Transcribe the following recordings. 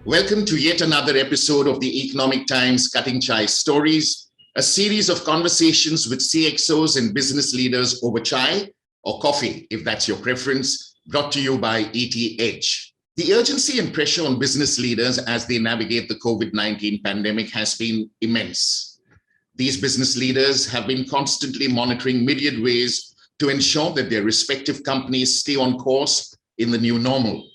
Welcome to yet another episode of the Economic Times Cutting Chai Stories, a series of conversations with CXOs and business leaders over chai or coffee, if that's your preference, brought to you by ET Edge. The urgency and pressure on business leaders as they navigate the COVID-19 pandemic has been immense. These business leaders have been constantly monitoring myriad ways to ensure that their respective companies stay on course in the new normal.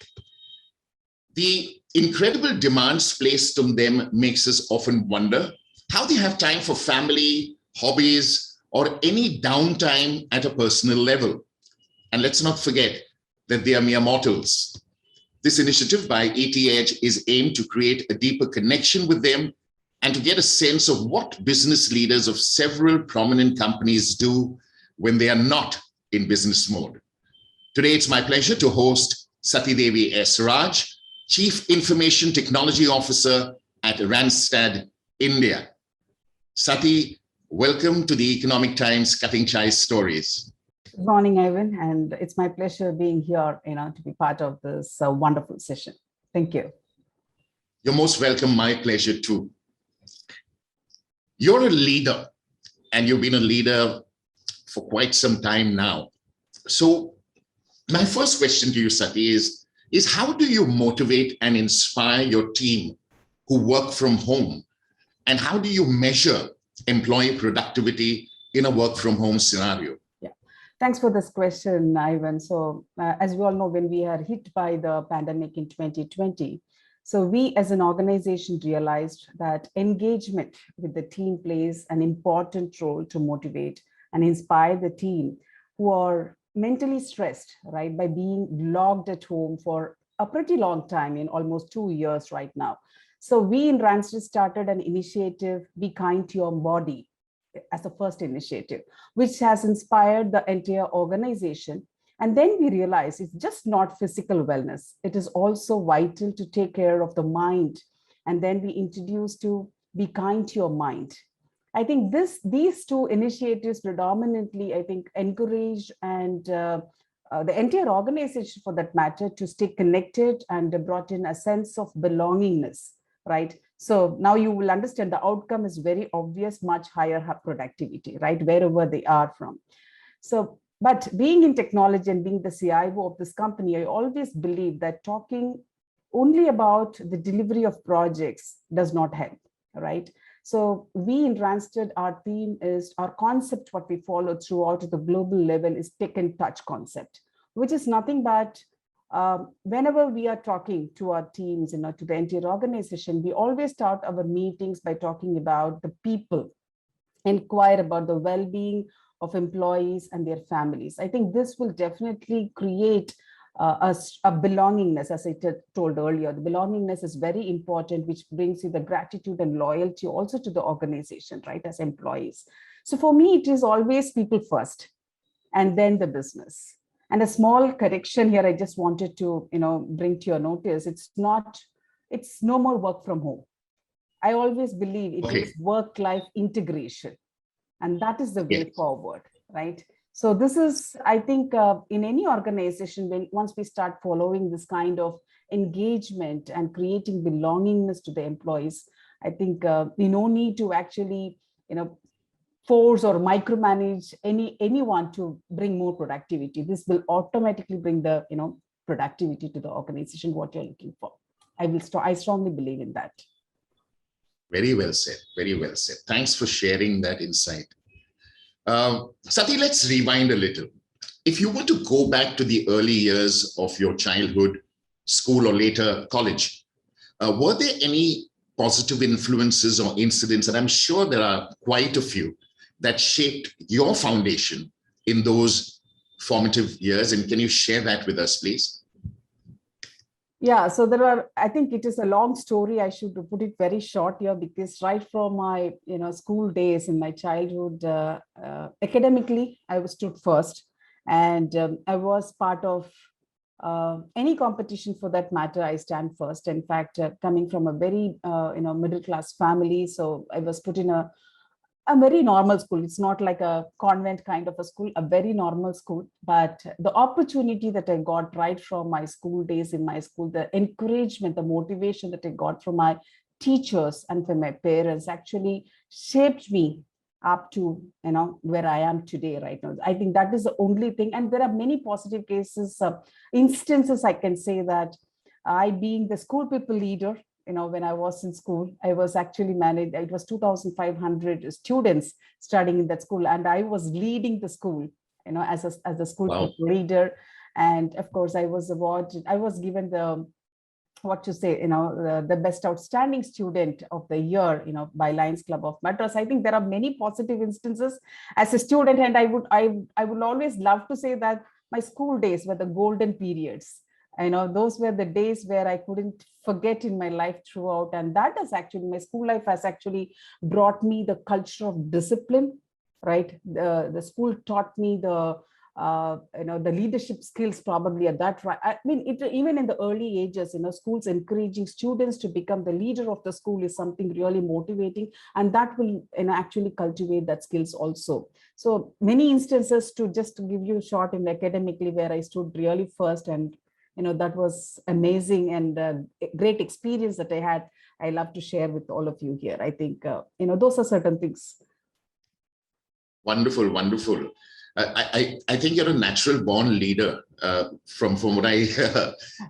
The incredible demands placed on them makes us often wonder how they have time for family, hobbies, or any downtime at a personal level. And let's not forget that they are mere mortals. This initiative by ET Edge is aimed to create a deeper connection with them and to get a sense of what business leaders of several prominent companies do when they are not in business mode. Today, it's my pleasure to host Sathidevi S. Raj, Chief Information Technology Officer at Randstad, India. Sati, welcome to the Economic Times Cutting Chai Stories. Good morning, Ivan, and it's my pleasure being here, to be part of this wonderful session. Thank you. You're most welcome. My pleasure too. You're a leader, and you've been a leader for quite some time now. So my first question to you, Sati, is how do you motivate and inspire your team who work from home? And how do you measure employee productivity in a work from home scenario? Yeah, thanks for this question, Ivan. So as we all know, when we are hit by the pandemic in 2020, so we as an organization realized that engagement with the team plays an important role to motivate and inspire the team who are mentally stressed, right, by being locked at home for a pretty long time, in almost 2 years right now. So we in Randstad started an initiative, Be Kind to Your Body, as the first initiative, which has inspired the entire organization. And then we realized it's just not physical wellness. It is also vital to take care of the mind. And then we introduced to Be Kind to Your Mind. I think these two initiatives predominantly, encourage and the entire organization, for that matter, to stay connected and brought in a sense of belongingness, right? So now you will understand the outcome is very obvious, much higher productivity, right? Wherever they are from. So, but being in technology and being the CIO of this company, I always believe that talking only about the delivery of projects does not help, right? So we in Randstad, our theme is, our concept, what we follow throughout the global level is take and touch concept, which is nothing but whenever we are talking to our teams, to the entire organization, we always start our meetings by talking about the people, inquire about the well-being of employees and their families. I think this will definitely create a belongingness, as I told earlier. The belongingness is very important, which brings you the gratitude and loyalty also to the organization, right, as employees. So for me, it is always people first and then the business. And a small correction here, I just wanted to, bring to your notice. It's no more work from home. I always believe it is work-life integration. And that is the way forward, right? So this is, I think, in any organization, once we start following this kind of engagement and creating belongingness to the employees, I think we no need to actually, force or micromanage anyone to bring more productivity. This will automatically bring the, productivity to the organization, what you're looking for. I strongly believe in that. Very well said. Very well said. Thanks for sharing that insight. Sati, let's rewind a little. If you were to go back to the early years of your childhood, school, or later college, were there any positive influences or incidents, and I'm sure there are quite a few, that shaped your foundation in those formative years? And can you share that with us, please? Yeah, so I think it is a long story. I should put it very short here, because right from my, school days in my childhood, academically, I was stood first, and I was part of any competition for that matter. I stand first. In fact, coming from a very, middle class family, so I was put in a A very normal school. It's not like a convent kind of a school, a very normal school. But the opportunity that I got right from my school days in my school, the encouragement, the motivation that I got from my teachers and from my parents actually shaped me up to, where I am today right now. I think that is the only thing. And there are many positive cases, instances I can say that I, being the school people leader, when I was in school, I was actually managed, it was 2,500 students studying in that school. And I was leading the school, as a school Wow. leader. And of course, I was awarded, I was given the, what to say, the best outstanding student of the year, by Lions Club of Madras. I think there are many positive instances as a student. And I would always love to say that my school days were the golden periods. Those were the days where I couldn't forget in my life throughout. And that is actually, my school life has actually brought me the culture of discipline, right? The school taught me the leadership skills probably at that right. I mean, even in the early ages, schools encouraging students to become the leader of the school is something really motivating, and that will actually cultivate that skills also. So many instances, to just give you a short in academically, where I stood really first, and that was amazing and a great experience that I had. I love to share with all of you here. I think those are certain things. Wonderful, wonderful. I think you're a natural born leader, from what I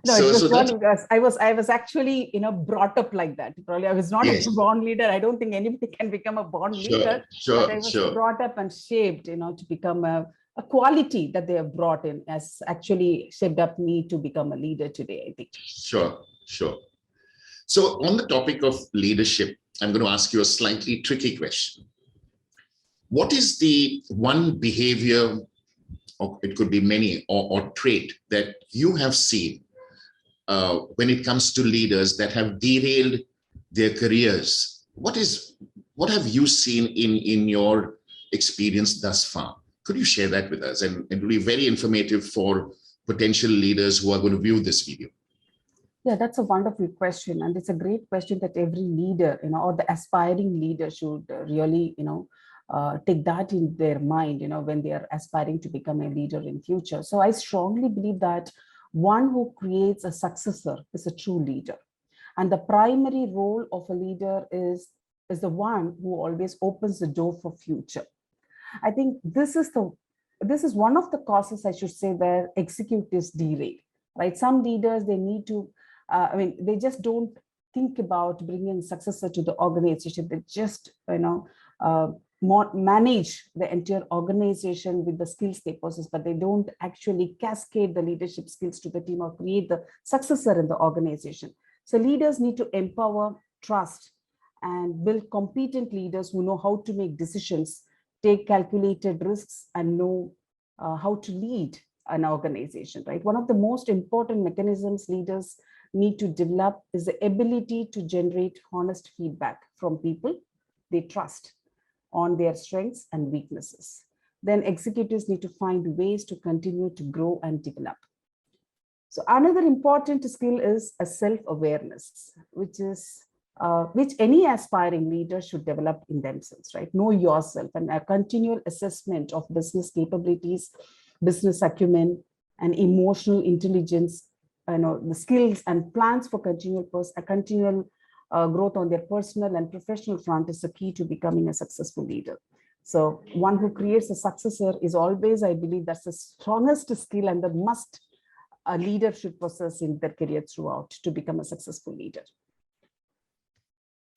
no, it was really, because I was actually brought up like that. Probably I was not yes. a born leader. I don't think anybody can become a born leader. But I was brought up and shaped, to become a quality that they have brought in has actually shaped up me to become a leader today, I think. Sure. So on the topic of leadership, I'm going to ask you a slightly tricky question. What is the one behavior, or it could be many, or trait that you have seen when it comes to leaders that have derailed their careers? What have you seen in your experience thus far? Could you share that with us? And it will be very informative for potential leaders who are going to view this video. Yeah, that's a wonderful question. And it's a great question that every leader, or the aspiring leader should really, take that in their mind, when they are aspiring to become a leader in future. So I strongly believe that one who creates a successor is a true leader. And the primary role of a leader is the one who always opens the door for future. I think this is one of the causes, I should say, where executives derail, right? Some leaders, they need to, they just don't think about bringing successor to the organization. They just, manage the entire organization with the skills they possess, but they don't actually cascade the leadership skills to the team or create the successor in the organization. So leaders need to empower, trust, and build competent leaders who know how to make decisions, take calculated risks, and know how to lead an organization, right? One of the most important mechanisms leaders need to develop is the ability to generate honest feedback from people they trust on their strengths and weaknesses. Then executives need to find ways to continue to grow and develop. So another important skill is a self-awareness, which any aspiring leader should develop in themselves, right? Know yourself, and a continual assessment of business capabilities, business acumen, and emotional intelligence, the skills and plans for continual growth on their personal and professional front is the key to becoming a successful leader. So one who creates a successor is always, I believe, that's the strongest skill and the must a leader should possess in their career throughout to become a successful leader.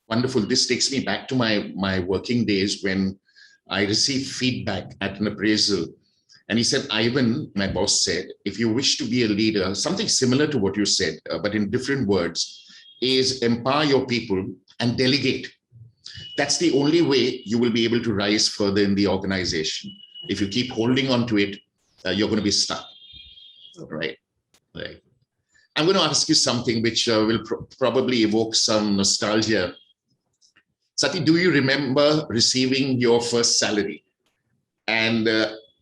Wonderful. This takes me back to my working days when I received feedback at an appraisal. And he said, Ivan, my boss said, if you wish to be a leader, something similar to what you said, but in different words, is empower your people and delegate. That's the only way you will be able to rise further in the organization. If you keep holding on to it, you're going to be stuck. Right. I'm going to ask you something which will probably evoke some nostalgia. Sati, do you remember receiving your first salary? And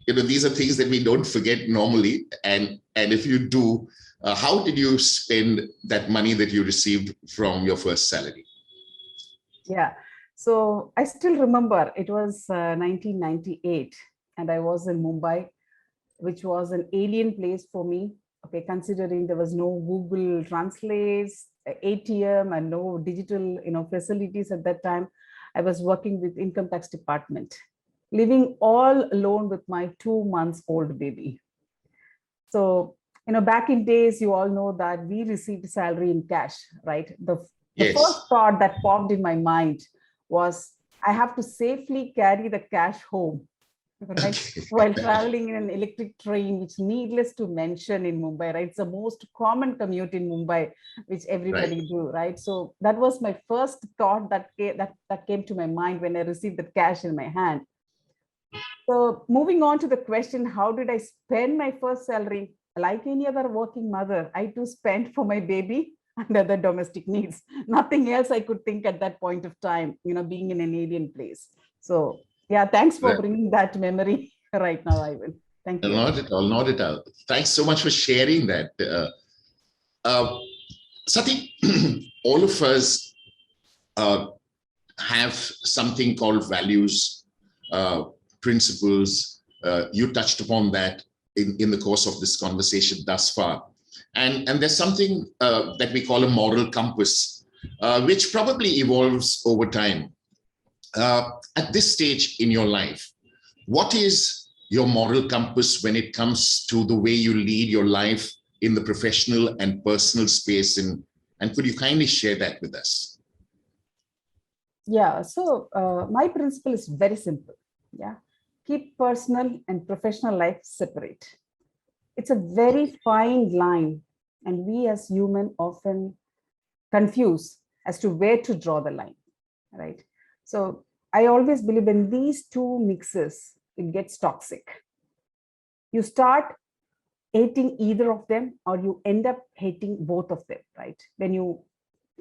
these are things that we don't forget normally. And if you do, how did you spend that money that you received from your first salary? Yeah. So I still remember it was 1998 and I was in Mumbai, which was an alien place for me. Okay, considering there was no Google Translates, ATM, and no digital, facilities at that time. I was working with income tax department, living all alone with my 2 months old baby. So, back in days, you all know that we received salary in cash, right? The first Yes. thought that popped in my mind was, I have to safely carry the cash home, right? Okay. While traveling in an electric train, which needless to mention in Mumbai, right? It's the most common commute in Mumbai, which Right. everybody do, right? So that was my first thought that came to my mind when I received the cash in my hand. So moving on to the question, how did I spend my first salary? Like any other working mother, I too spent for my baby and other domestic needs. Nothing else I could think at that point of time, being in an alien place. So yeah, thanks for Right. bringing that memory right now, Ivan. Thank you. Not at all. Not at all. Thanks so much for sharing that. Uh, Sati, all of us uh, have something called values, uh, principles. You touched upon that in the course of this conversation thus far. And there's something that we call a moral compass, which probably evolves over time. At this stage in your life, what is your moral compass when it comes to the way you lead your life in the professional and personal space? And could you kindly share that with us? Yeah, so my principle is very simple. Yeah, keep personal and professional life separate. It's a very fine line, and we as human often confuse as to where to draw the line, right? So I always believe in these two mixes, it gets toxic. You start hating either of them, or you end up hating both of them, right? When you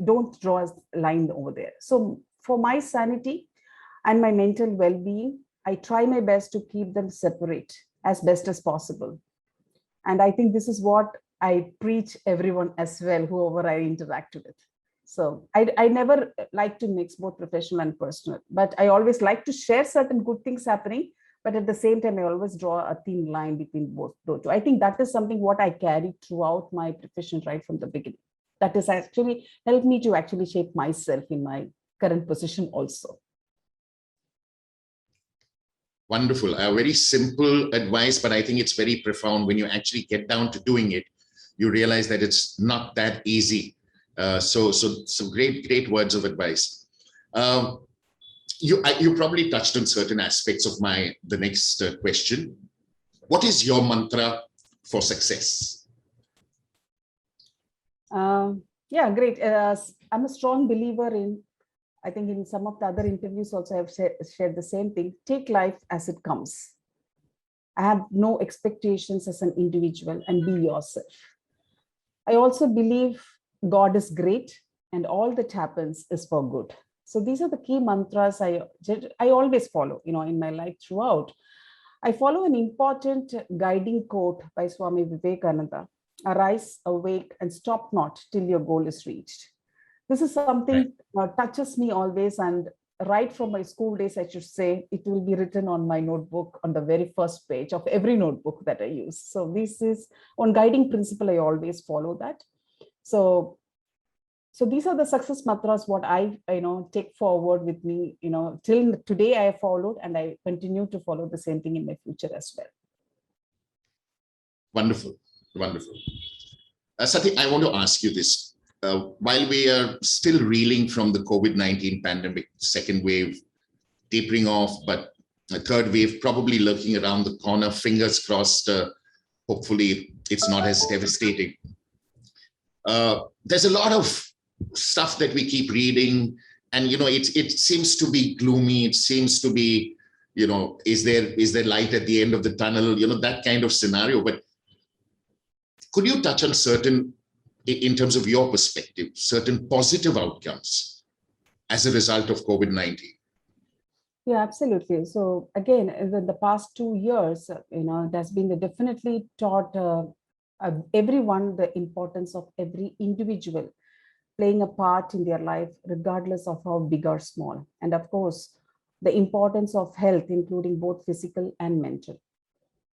don't draw a line over there. So for my sanity and my mental well-being, I try my best to keep them separate as best as possible. And I think this is what I preach everyone as well, whoever I interact with. So I never like to mix both professional and personal, but I always like to share certain good things happening. But at the same time, I always draw a thin line between both those two. I think that is something what I carry throughout my profession right from the beginning. That is actually helped me to actually shape myself in my current position also. Wonderful. A very simple advice, but I think it's very profound. When you actually get down to doing it, you realize that it's not that easy. So great words of advice. You probably touched on certain aspects of the next question. What is your mantra for success? Yeah, great. I'm a strong believer in, I think in some of the other interviews also I've shared the same thing. Take life as it comes. I have no expectations as an individual, and be yourself. I also believe God is great and all that happens is for good. So these are the key mantras I always follow, in my life throughout. I follow an important guiding quote by Swami Vivekananda: arise, awake, and stop not till your goal is reached. This is Right. something touches me always, and right from my school days, I should say, it will be written on my notebook on the very first page of every notebook that I use. So this is one guiding principle. I always follow that. So these are the success mantras what I take forward with me, till today I have followed, and I continue to follow the same thing in my future as well. Wonderful. Wonderful. Sati, I want to ask you this. While we are still reeling from the COVID-19 pandemic, second wave tapering off, but a third wave probably lurking around the corner, fingers crossed, hopefully it's not as devastating. There's a lot of stuff that we keep reading, and it seems to be gloomy. It seems to be, is there light at the end of the tunnel? That kind of scenario. But could you touch on certain, in terms of your perspective, certain positive outcomes as a result of COVID-19? Yeah, absolutely. So again, in the past 2 years, it has been definitely taught everyone the importance of every individual playing a part in their life, regardless of how big or small. And of course, the importance of health, including both physical and mental,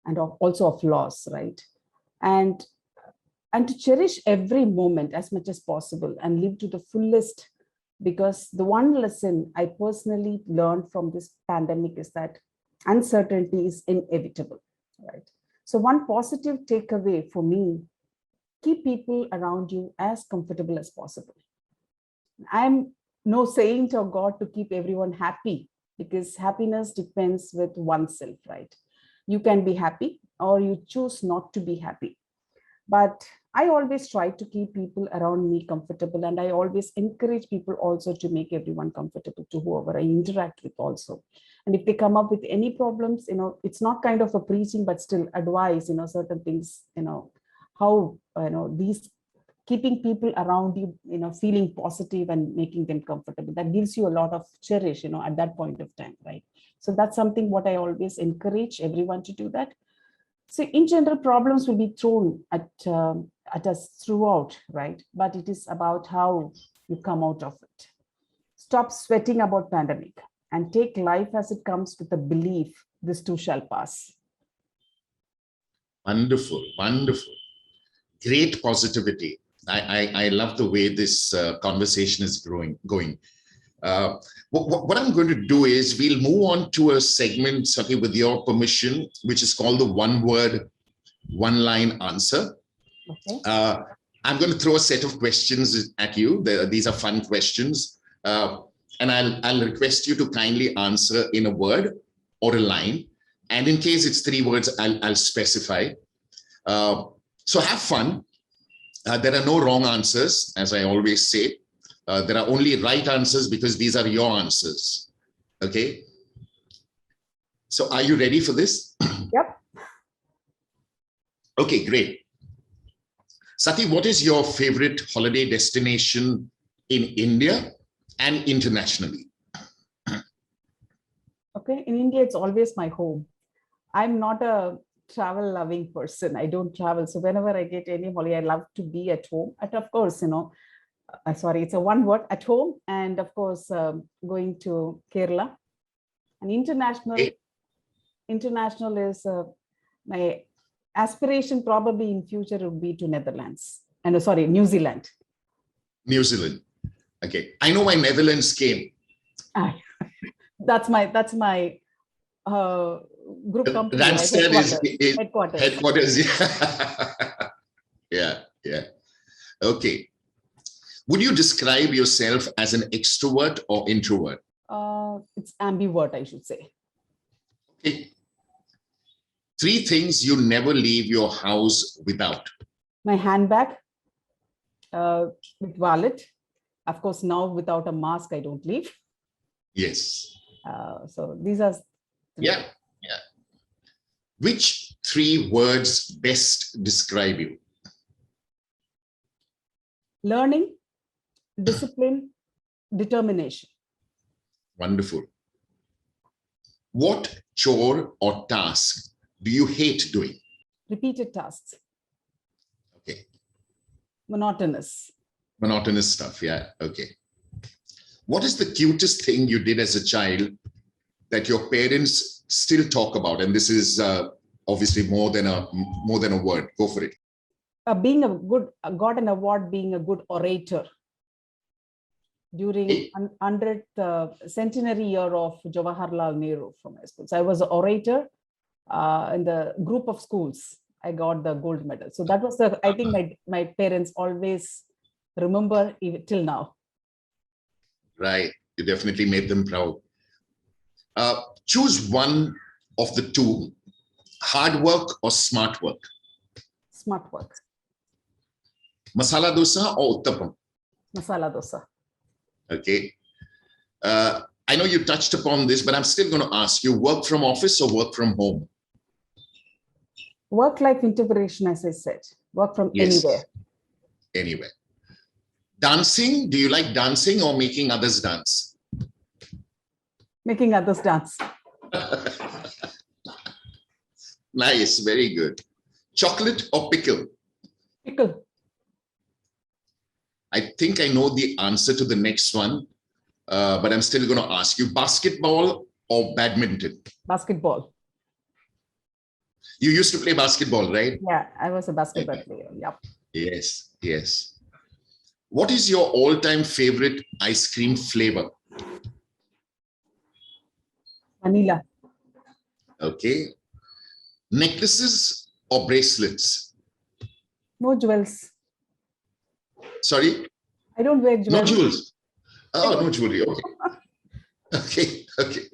and also of loss, right? And and to cherish every moment as much as possible and live to the fullest, because the one lesson I personally learned from this pandemic is that uncertainty is inevitable, right? So one positive takeaway for me: keep people around you as comfortable as possible. I'm no saint or God to keep everyone happy, because happiness depends with oneself, right? You can be happy or you choose not to be happy. But I always try to keep people around me comfortable, and I always encourage people also to make everyone comfortable, to whoever I interact with also. And if they come up with any problems, it's not kind of a preaching, but still advice, certain things, how, these keeping people around you, feeling positive and making them comfortable, that gives you a lot of cherish, at that point of time, right? So that's something what I always encourage everyone to do that. So in general, problems will be thrown at us throughout, right? But it is about how you come out of it. Stop sweating about pandemic and take life as it comes with the belief this too shall pass. Wonderful, wonderful. Great positivity. I love the way this conversation is going. What I'm going to do is we'll move on to a segment, Sathi, with your permission, which is called the one word, one line answer. Okay. I'm going to throw a set of questions at you. These are fun questions. And I'll request you to kindly answer in a word or a line. And in case it's 3 words, I'll specify. So have fun. There are no wrong answers, as I always say. There are only right answers because these are your answers. Okay. So are you ready for this? Yep. Okay, great. Sathi, what is your favorite holiday destination in India and internationally? Okay. In India, it's always my home. I'm not a travel loving person. I don't travel. So whenever I get any holiday, I love to be at home. And of course, sorry, it's a one word, at home. And of course, going to Kerala. And international is my aspiration probably in future would be to Netherlands. And sorry, New Zealand. New Zealand. Okay. I know why Netherlands came. That's my group company. Randstad is headquarters. Yeah. Okay. Would you describe yourself as an extrovert or introvert? It's ambivert, I should say. Okay. 3 things you never leave your house without. My handbag, with wallet. Of course, now without a mask, I don't leave. Yes. So these are. Yeah. Which 3 words best describe you? Learning, discipline, determination. Wonderful. What chore or task do you hate doing? Repeated tasks. Okay. Monotonous stuff. Yeah. Okay. What is the cutest thing you did as a child that your parents still talk about? And this is obviously more than a word. Go for it. Got an award being a good orator during 100th centenary year of Jawaharlal Nehru from my school. So I was an orator in the group of schools. I got the gold medal. So that was I think my parents always remember even till now. Right. You definitely made them proud. Choose one of the 2, hard work or smart work. Smart work. Masala dosa or uttapam? Masala dosa. Okay. I know you touched upon this, but I'm still going to ask you, work from office or work from home? Work-life integration, as I said. Work from anywhere. Anywhere. Dancing, do you like dancing or making others dance? Making others dance. Nice, very good. Chocolate or pickle? Pickle. I think I know the answer to the next one, but I'm still going to ask you, basketball or badminton? Basketball. You used to play basketball, right? Yeah, I was a basketball player. Yep. Yes, yes. What is your all-time favorite ice cream flavor? Vanilla. Okay. Necklaces or bracelets? No jewels. Sorry? I don't wear No jewels. jewels. Oh, no jewelry. Okay. Okay. Okay.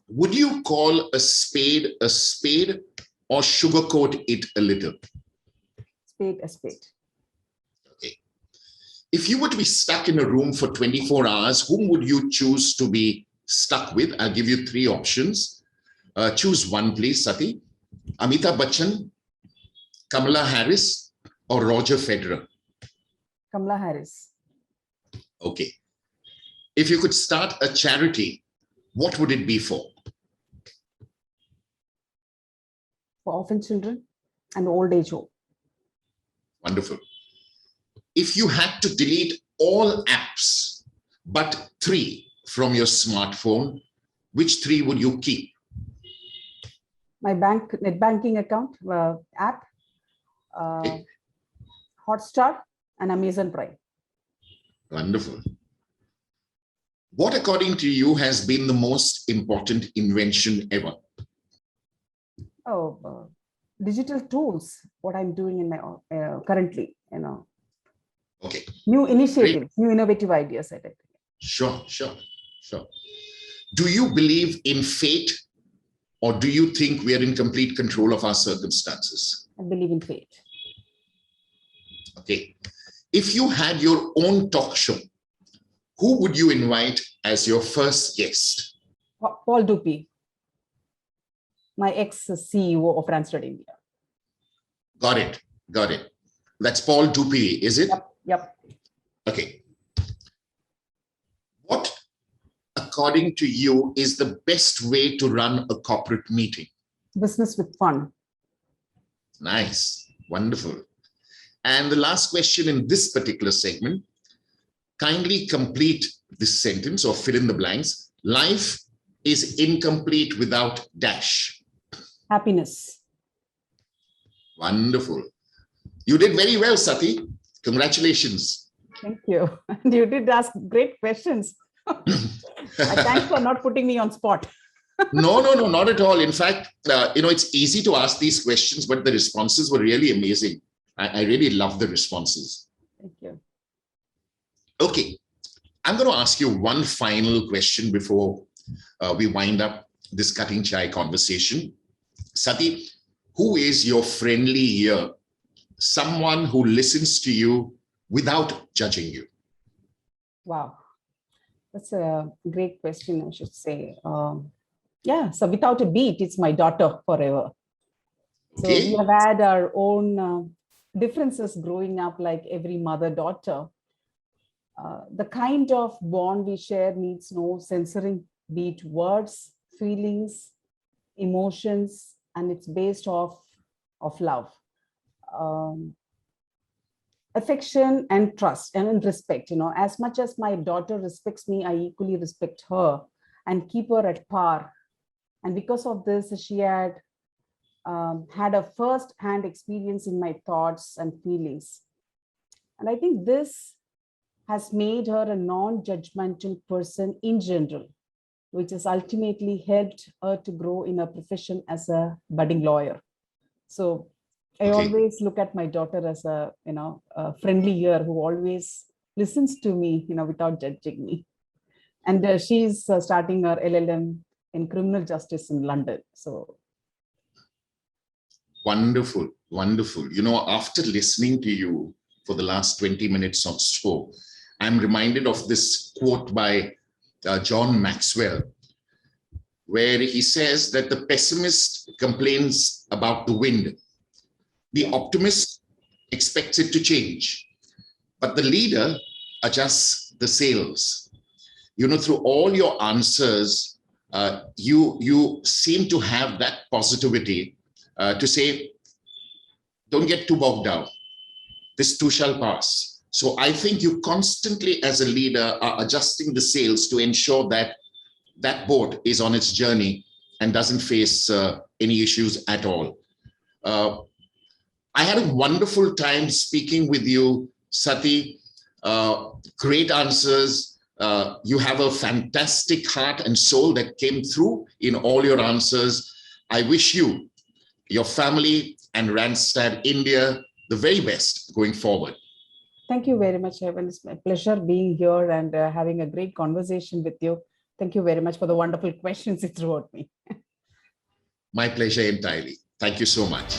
Would you call a spade or sugarcoat it a little? Spade a spade. Okay. If you were to be stuck in a room for 24 hours, whom would you choose to be stuck with? I'll give you three options. Choose one, please, Sati. Amitabh Bachchan, Kamala Harris, or Roger Federer? Kamala Harris. Okay. If you could start a charity, what would it be for? For orphan children and old age home. Wonderful. If you had to delete all apps but three from your smartphone, which three would you keep? My net banking account, app, Okay. Hotstar, and Amazon Prime. Wonderful. What, according to you, has been the most important invention ever? Oh, digital tools. What I'm doing in my currently, Okay. new initiatives, Great. new innovative ideas. I think. Sure. Do you believe in fate, or do you think we are in complete control of our circumstances? I believe in fate. Okay. If you had your own talk show, who would you invite as your first guest? Paul Dupuy, my ex-CEO of Randstad India. Got it. That's Paul Dupuy, is it? Yep. Okay. What, according to you, is the best way to run a corporate meeting? Business with fun. Nice. Wonderful. And the last question in this particular segment, kindly complete this sentence or fill in the blanks. Life is incomplete without dash. Happiness. Wonderful. You did very well, Sati. Congratulations. Thank you. And you did ask great questions. Thanks for not putting me on spot. No, not at all. In fact, it's easy to ask these questions, but the responses were really amazing. I really love the responses. Thank you. Okay, I'm going to ask you one final question before we wind up this cutting chai conversation. Sati, who is your friendly ear? Someone who listens to you without judging you. Wow, that's a great question, I should say. Yeah, so without a beat, it's my daughter forever. So Okay. we have had our own differences growing up, like every mother-daughter. The kind of bond we share needs no censoring, be it words, feelings, emotions, and it's based off of love. Affection and trust and respect. As much as my daughter respects me, I equally respect her and keep her at par. And because of this, she had had a first-hand experience in my thoughts and feelings. And I think this has made her a non-judgmental person in general, which has ultimately helped her to grow in her profession as a budding lawyer. So I always look at my daughter as a friendly ear who always listens to me, without judging me. And she's starting her LLM in criminal justice in London. So wonderful. After listening to you for the last 20 minutes or so, I'm reminded of this quote by John Maxwell, where he says that the pessimist complains about the wind. The optimist expects it to change, but the leader adjusts the sails. Through all your answers, you seem to have that positivity to say, don't get too bogged down. This too shall pass. So I think you constantly, as a leader, are adjusting the sails to ensure that that boat is on its journey and doesn't face any issues at all. I had a wonderful time speaking with you, Sati. Great answers. You have a fantastic heart and soul that came through in all your answers. I wish you, your family, and Randstad India the very best going forward. Thank you very much, Evan. It's my pleasure being here and having a great conversation with you. Thank you very much for the wonderful questions you threw at me. My pleasure entirely. Thank you so much.